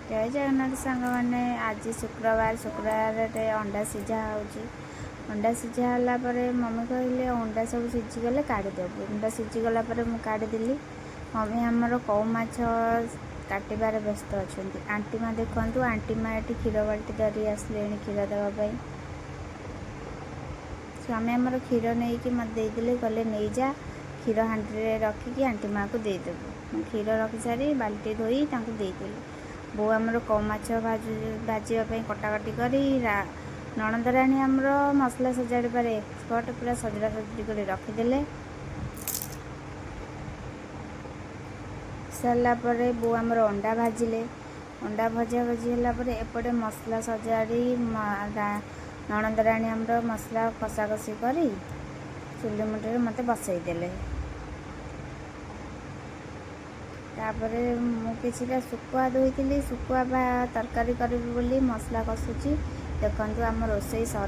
जय जगन्नाथ सांग मैंने आज शुक्रवार अंडा सिझा अंडा सिझा है मम्मी कहले अंडा सब सिझीगले काढ़ीदेव अंडा सिझीगला मुझे काढ़ीदेली मम्मी आमर कौ माछ काटबार व्यस्त अच्छा आंटी माँ देखु आंटी माँ ये क्षीर बाल्टी धरी आसले क्षीर देवाई स्वामी आमर क्षीर नहीं कि मत देदेले गले नहीं जा क्षीर हांडी रखिकी आंटी माँ को देदेबू क्षीर रखी सारी बाल्टी धोई देदेली बो आमर कौ माछ भाजापी कटाकटी करी नणंदराणी आमर मसला सजाड़बार एक्सपर्ट पूरा सजड़ा सजड़ी कर रखीदे सारापर बो आमर अंडा भाजिले अंडा भजा भजी है एपटे मसला सजाड़ी नणंदराणी आमर मसला कषा कषि कर चुली मुठे मत बसईदे तापरे मुझे शुखुआ धोई शुखुआ तरकारी करी मसला कषुची देखु आम रोषे सरी।